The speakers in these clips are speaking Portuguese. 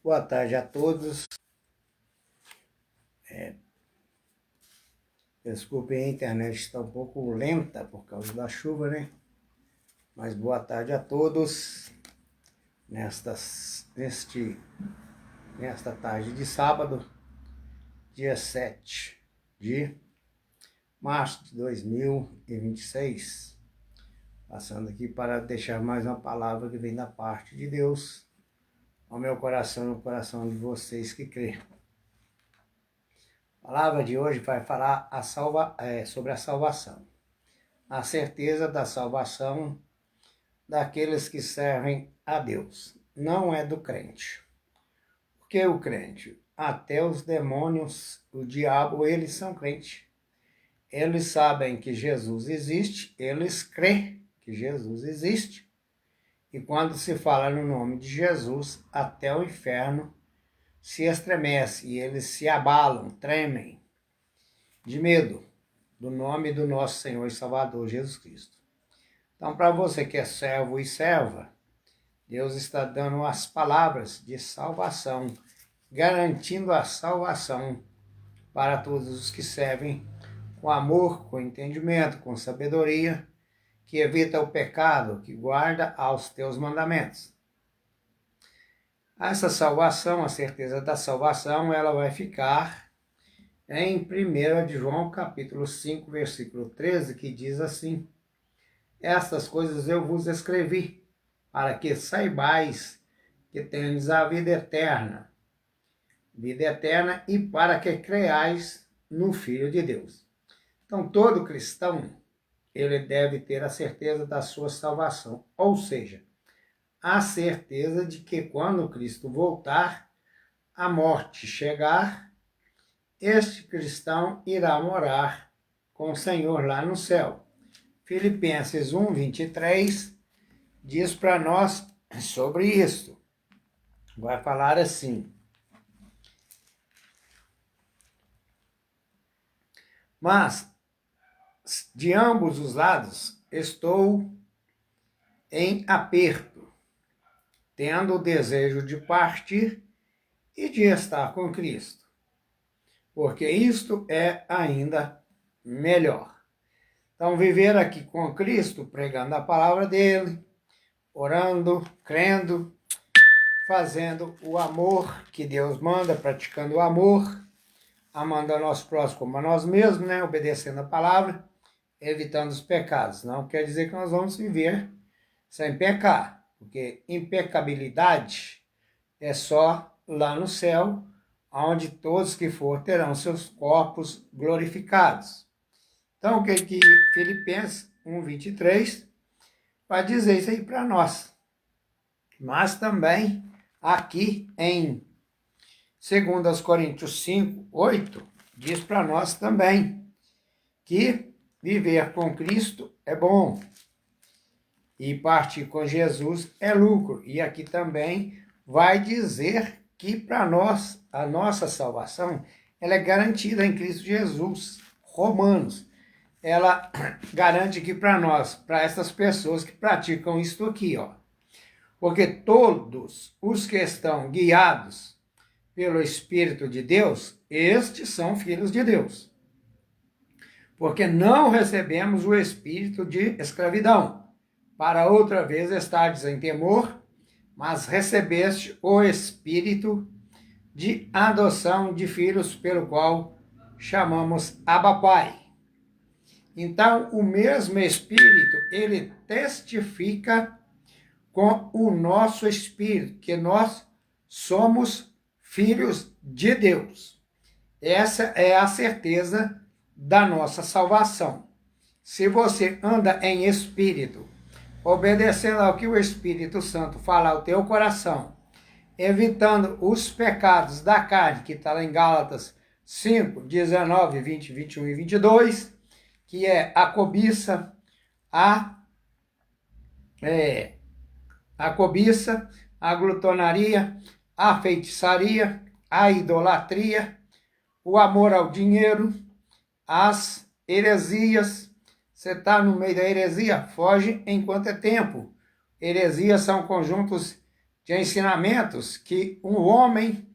Boa tarde a todos. Desculpem, a internet está um pouco lenta por causa da chuva, né? Mas boa tarde a todos. Nesta tarde de sábado, dia 7 de março de 2026. Passando aqui para deixar mais uma palavra que vem da parte de Deus ao meu coração e no coração de vocês que crêem. A palavra de hoje vai falar sobre a salvação. A certeza da salvação daqueles que servem a Deus. Não é do crente. Porque o crente, até os demônios, o diabo, eles são crentes. Eles sabem que Jesus existe, eles creem que Jesus existe. E quando se fala no nome de Jesus, até o inferno se estremece e eles se abalam, tremem de medo do nome do nosso Senhor e Salvador Jesus Cristo. Então, para você que é servo e serva, Deus está dando as palavras de salvação, garantindo a salvação para todos os que servem com amor, com entendimento, com sabedoria, que evita o pecado, que guarda aos teus mandamentos. Essa salvação, a certeza da salvação, ela vai ficar em 1 de João, capítulo 5, versículo 13, que diz assim: estas coisas eu vos escrevi, para que saibais que tendes a vida eterna e para que creais no Filho de Deus. Então, todo cristão, ele deve ter a certeza da sua salvação, ou seja, a certeza de que quando Cristo voltar, a morte chegar, este cristão irá morar com o Senhor lá no céu. Filipenses 1, 23 diz para nós sobre isso. Vai falar assim: mas de ambos os lados estou em aperto, tendo o desejo de partir e de estar com Cristo, porque isto é ainda melhor. Então, viver aqui com Cristo, pregando a palavra dele, orando, crendo, fazendo o amor que Deus manda, praticando o amor, amando a nosso próximo como a nós mesmos, né? Obedecendo a palavra, evitando os pecados. Não quer dizer que nós vamos viver sem pecar, porque impecabilidade é só lá no céu, onde todos que for terão seus corpos glorificados. Então, o que Filipenses 1, 23 vai dizer isso aí para nós. Mas também aqui em 2 Coríntios 5, 8, diz para nós também que viver com Cristo é bom e partir com Jesus é lucro. E aqui também vai dizer que para nós, a nossa salvação, ela é garantida em Cristo Jesus. Romanos, ela garante aqui para nós, para essas pessoas que praticam isto aqui, ó. Porque todos os que estão guiados pelo Espírito de Deus, estes são filhos de Deus. Porque não recebemos o espírito de escravidão, para outra vez estardes em temor, mas recebeste o espírito de adoção de filhos, pelo qual chamamos Abba Pai. Então, o mesmo Espírito, ele testifica com o nosso espírito, que nós somos filhos de Deus. Essa é a certeza da nossa salvação. Se você anda em espírito, obedecendo ao que o Espírito Santo fala ao teu coração, evitando os pecados da carne, que está lá em Gálatas 5, 19, 20, 21 e 22, que é a cobiça, a glutonaria, a feitiçaria, a idolatria, o amor ao dinheiro, as heresias. Você está no meio da heresia, foge enquanto é tempo. Heresias são conjuntos de ensinamentos que um homem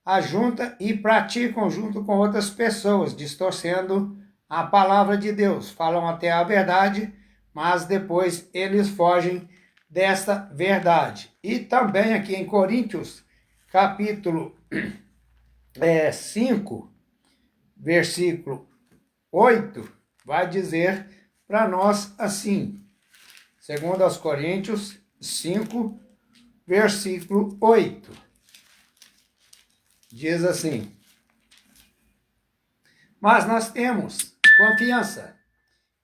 ajunta e praticam junto com outras pessoas, distorcendo a palavra de Deus. Falam até a verdade, mas depois eles fogem desta verdade. E também aqui em Coríntios, capítulo 5, versículo 8, vai dizer para nós assim, segundo aos Coríntios 5, versículo 8, diz assim: mas nós temos confiança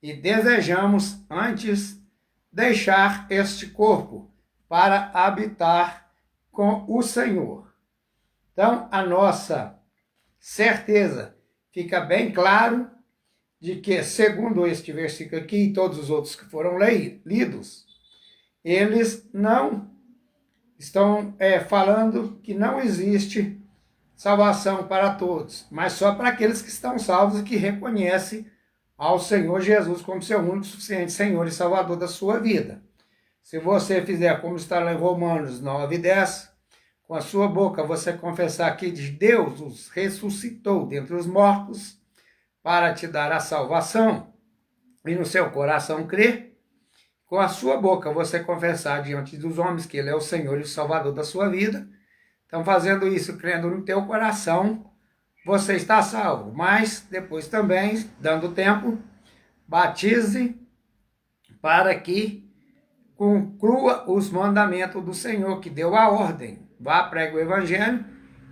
e desejamos antes deixar este corpo para habitar com o Senhor. Então, a nossa certeza fica bem claro de que, segundo este versículo aqui e todos os outros que foram lidos, eles não estão falando que não existe salvação para todos, mas só para aqueles que estão salvos e que reconhecem ao Senhor Jesus como seu único, suficiente Senhor e Salvador da sua vida. Se você fizer como está lá em Romanos 9:10, com a sua boca você confessar que Deus os ressuscitou dentre os mortos para te dar a salvação, e no seu coração crer, com a sua boca você confessar diante dos homens que Ele é o Senhor e o Salvador da sua vida. Então, fazendo isso, crendo no teu coração, você está salvo. Mas, depois também, dando tempo, batize para que conclua os mandamentos do Senhor, que deu a ordem. Vá, pregue o Evangelho,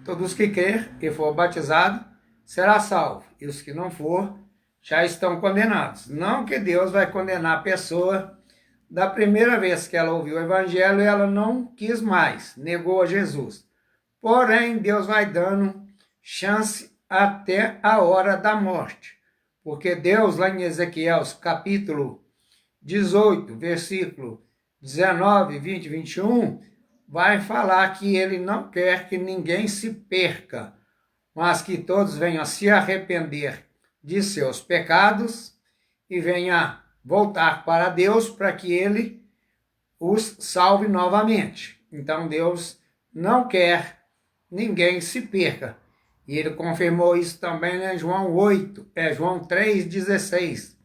todos que crer e for batizado, será salvo. E os que não for, já estão condenados. Não que Deus vai condenar a pessoa da primeira vez que ela ouviu o Evangelho e ela não quis mais, negou a Jesus. Porém, Deus vai dando chance até a hora da morte. Porque Deus, lá em Ezequiel, capítulo 18, versículo 19, 20 e 21, vai falar que Ele não quer que ninguém se perca, mas que todos venham a se arrepender de seus pecados e venham voltar para Deus para que Ele os salve novamente. Então, Deus não quer ninguém se perca. E ele confirmou isso também em João 3,16.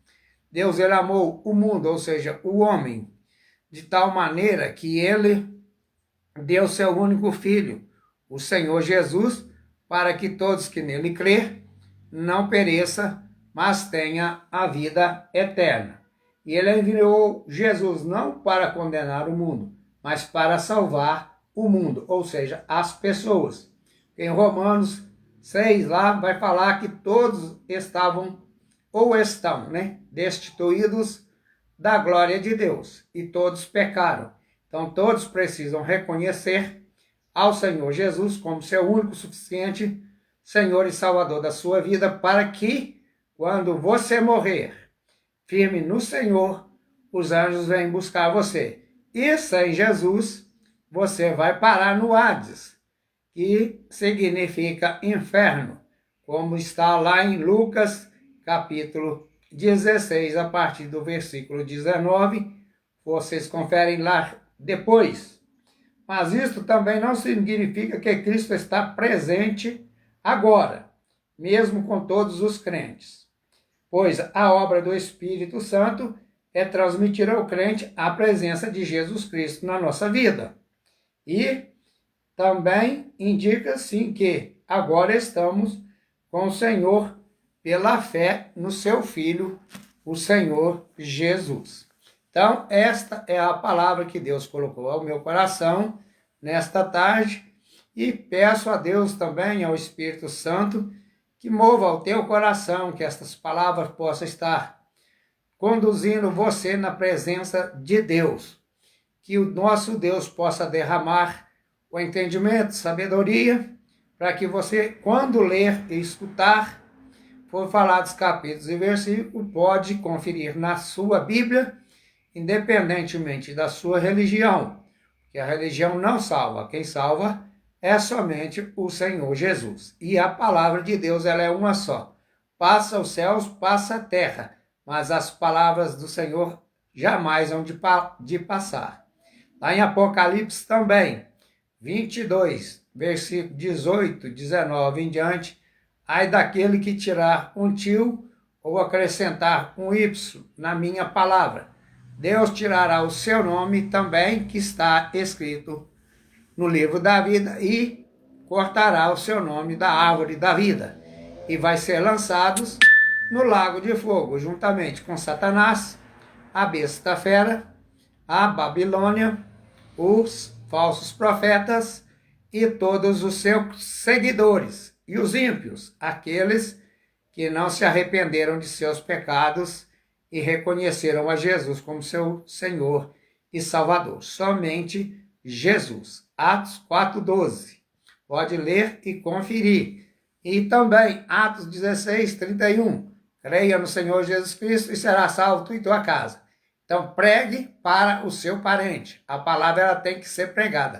Deus, ele amou o mundo, ou seja, o homem, de tal maneira que ele deu seu único filho, o Senhor Jesus, para que todos que nele crê não pereça, mas tenha a vida eterna. E ele enviou Jesus não para condenar o mundo, mas para salvar o mundo, ou seja, as pessoas. Em Romanos 6, lá vai falar que todos estavam, ou estão, destituídos da glória de Deus, e todos pecaram. Então, todos precisam reconhecer ao Senhor Jesus como seu único, suficiente Senhor e Salvador da sua vida, para que, quando você morrer, firme no Senhor, os anjos vêm buscar você. E sem Jesus, você vai parar no Hades, que significa inferno, como está lá em Lucas, capítulo 16, a partir do versículo 19, vocês conferem lá depois. Mas isso também não significa que Cristo está presente agora, mesmo com todos os crentes, pois a obra do Espírito Santo é transmitir ao crente a presença de Jesus Cristo na nossa vida. E também indica, sim, que agora estamos com o Senhor pela fé no seu Filho, o Senhor Jesus. Então, esta é a palavra que Deus colocou ao meu coração nesta tarde, e peço a Deus também, ao Espírito Santo, que mova o teu coração, que estas palavras possam estar conduzindo você na presença de Deus. Que o nosso Deus possa derramar o entendimento, sabedoria, para que você, quando ler e escutar, for falados capítulos e versículos, pode conferir na sua Bíblia, independentemente da sua religião, que a religião não salva. Quem salva é somente o Senhor Jesus. E a palavra de Deus, ela é uma só. Passa os céus, passa a terra, mas as palavras do Senhor jamais hão de passar. Lá em Apocalipse também, 22, versículo 18, 19 em diante, ai daquele que tirar um tio ou acrescentar um y na minha palavra. Deus tirará o seu nome também, que está escrito no livro da vida, e cortará o seu nome da árvore da vida, e vai ser lançados no lago de fogo, juntamente com Satanás, a besta fera, a Babilônia, os falsos profetas e todos os seus seguidores, e os ímpios, aqueles que não se arrependeram de seus pecados e reconheceram a Jesus como seu Senhor e Salvador. Somente Jesus. Atos 4:12. Pode ler e conferir. E também Atos 16:31. Creia no Senhor Jesus Cristo e será salvo tu e tua casa. Então pregue para o seu parente. A palavra ela tem que ser pregada.